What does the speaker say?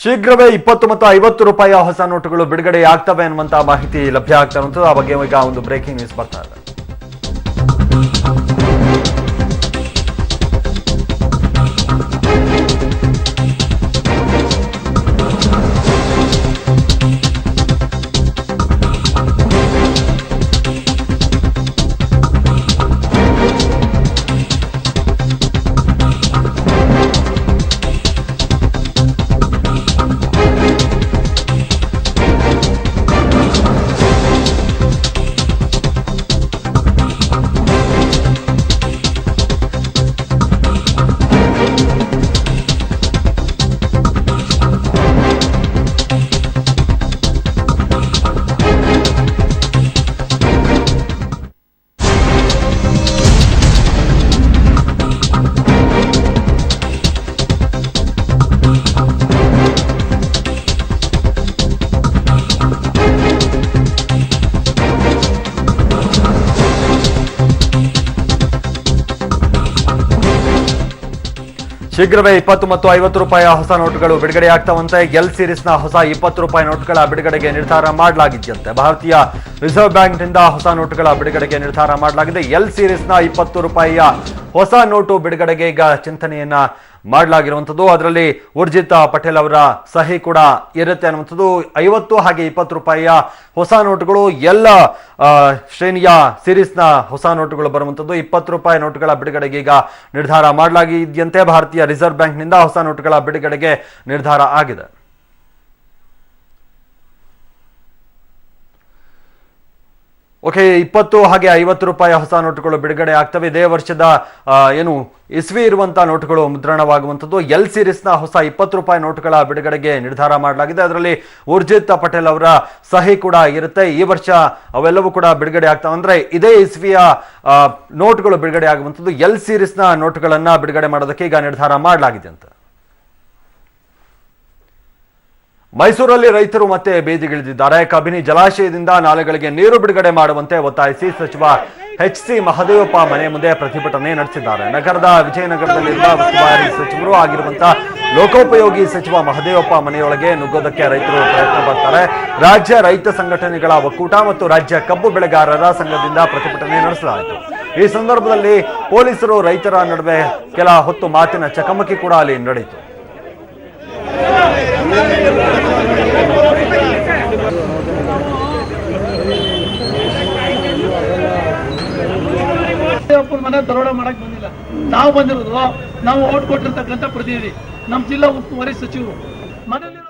ಶೀಘ್ರವೇ 20 ಮತ್ತು 50 ರೂಪಾಯಿಯ ಹೊಸ ನೋಟುಗಳು ಬಿಡುಗಡೆ ಆಗ್ತವೆ ಅನ್ನುವಂತ ಮಾಹಿತಿ ಲಭ್ಯ ಆಗ್ತಾ ಇರುವಂತದ್ದು. ಆ ಬಗ್ಗೆ ಈಗ ಒಂದು ಬ್ರೇಕಿಂಗ್ ನ್ಯೂಸ್ ಬರ್ತಾ ಇದೆ. ಶೀಘ್ರವೇ 20 ಮತ್ತು 50 ರೂಪಾಯಿಯ ಹೊಸ ನೋಟುಗಳು ಬಿಡುಗಡೆ ಆಗ್ತಾವಂತೆ. ಎಲ್ ಸೀರೀಸ್ನ ಹೊಸ 20 ರೂಪಾಯಿ ನೋಟುಗಳ ಬಿಡುಗಡೆಗೆ ನಿರ್ಧಾರ ಮಾಡಲಾಗಿದೆಯಂತೆ. ಭಾರತೀಯ ರಿಸರ್ವ್ ಬ್ಯಾಂಕ್ನಿಂದ ಹೊಸ ನೋಟುಗಳ ಬಿಡುಗಡೆಗೆ ನಿರ್ಧಾರ ಮಾಡಲಾಗಿದೆ. ಎಲ್ ಸೀರೀಸ್ನ 20 ರೂಪಾಯಿಯ ಹೊಸ ನೋಟು ಬಿಡುಗಡೆಗೆ ಈಗ ಚಿಂತನೆಯನ್ನ ಮಾಡಲಾಗಿರುವಂಥದ್ದು. ಅದರಲ್ಲಿ ಊರ್ಜಿತ್ ಪಟೇಲ್ ಅವರ ಸಹಿ ಕೂಡ ಇರುತ್ತೆ ಅನ್ನುವಂಥದ್ದು. 50 ಹಾಗೆ 20 ರೂಪಾಯಿಯ ಹೊಸ ನೋಟುಗಳು ಎಲ್ಲ ಶ್ರೇಣಿಯ ಸೀರೀಸ್ನ ಹೊಸ ನೋಟುಗಳು ಬರುವಂಥದ್ದು. 20 ರೂಪಾಯಿ ನೋಟುಗಳ ಬಿಡುಗಡೆಗೆ ಈಗ ನಿರ್ಧಾರ ಮಾಡಲಾಗಿದೆಯಂತೆ. ಭಾರತೀಯ ರಿಸರ್ವ್ ಬ್ಯಾಂಕ್ನಿಂದ ಹೊಸ ನೋಟುಗಳ ಬಿಡುಗಡೆಗೆ ನಿರ್ಧಾರ ಆಗಿದೆ. ಓಕೆ, 20 ಹಾಗೆ 50 ರೂಪಾಯಿ ಹೊಸ ನೋಟುಗಳು ಬಿಡುಗಡೆ ಆಗ್ತವೆ. ಇದೇ ವರ್ಷದ ಇಸ್ವಿ ಇರುವಂತಹ ನೋಟುಗಳು ಮುದ್ರಣವಾಗುವಂಥದ್ದು. ಎಲ್ ಸೀರೀಸ್ನ ಹೊಸ 20 ರೂಪಾಯಿ ನೋಟುಗಳ ಬಿಡುಗಡೆಗೆ ನಿರ್ಧಾರ ಮಾಡಲಾಗಿದೆ. ಅದರಲ್ಲಿ ಊರ್ಜಿತ್ ಪಟೇಲ್ ಅವರ ಸಹಿ ಕೂಡ ಇರುತ್ತೆ. ಈ ವರ್ಷ ಅವೆಲ್ಲವೂ ಕೂಡ ಬಿಡುಗಡೆ ಆಗ್ತಾವೆ. ಅಂದ್ರೆ ಇದೇ ಇಸ್ವಿಯ ನೋಟುಗಳು ಬಿಡುಗಡೆ ಆಗುವಂಥದ್ದು. ಎಲ್ ಸೀರೀಸ್ನ ನೋಟುಗಳನ್ನ ಬಿಡುಗಡೆ ಮಾಡೋದಕ್ಕೆ ಈಗ ನಿರ್ಧಾರ ಮಾಡಲಾಗಿದೆ ಅಂತ. ಮೈಸೂರಲ್ಲಿ ರೈತರು ಮತ್ತೆ ಬೀದಿಗಿಳಿದಿದ್ದಾರೆ. ಕಬಿನಿ ಜಲಾಶಯದಿಂದ ನಾಲೆಗಳಿಗೆ ನೀರು ಬಿಡುಗಡೆ ಮಾಡುವಂತೆ ಒತ್ತಾಯಿಸಿ ಸಚಿವ ಎಚ್.ಸಿ. ಮಹದೇವಪ್ಪ ಮನೆ ಮುಂದೆ ಪ್ರತಿಭಟನೆ ನಡೆಸಿದ್ದಾರೆ. ನಗರದ ವಿಜಯನಗರದಲ್ಲಿರುವ ಉಸ್ತುವಾರಿ ಸಚಿವರು ಆಗಿರುವಂತಹ ಲೋಕೋಪಯೋಗಿ ಸಚಿವ ಮಹದೇವಪ್ಪ ಮನೆಯೊಳಗೆ ನುಗ್ಗೋದಕ್ಕೆ ರೈತರು ಪ್ರಯತ್ನ ಪಡ್ತಾರೆ. ರಾಜ್ಯ ರೈತ ಸಂಘಟನೆಗಳ ಒಕ್ಕೂಟ ಮತ್ತು ರಾಜ್ಯ ಕಬ್ಬು ಬೆಳೆಗಾರರ ಸಂಘದಿಂದ ಪ್ರತಿಭಟನೆ ನಡೆಸಲಾಯಿತು. ಈ ಸಂದರ್ಭದಲ್ಲಿ ಪೊಲೀಸರು ರೈತರ ನಡುವೆ ಕೆಲ ಹೊತ್ತು ಮಾತಿನ ಚಕಮಕಿ ಕೂಡ ಅಲ್ಲಿ ನಡೆಯಿತು. ಮನೆ ದರೋಡೆ ಮಾಡಕ್ ಬಂದಿಲ್ಲ. ನಾವು ಬಂದಿರೋದು ನಾವು ಓಟ್ ಕೊಟ್ಟಿರ್ತಕ್ಕಂಥ ಪ್ರತಿನಿಧಿ, ನಮ್ಮ ಜಿಲ್ಲಾ ಉಸ್ತುವಾರಿ ಸಚಿವರು ಮನೆಯಲ್ಲಿ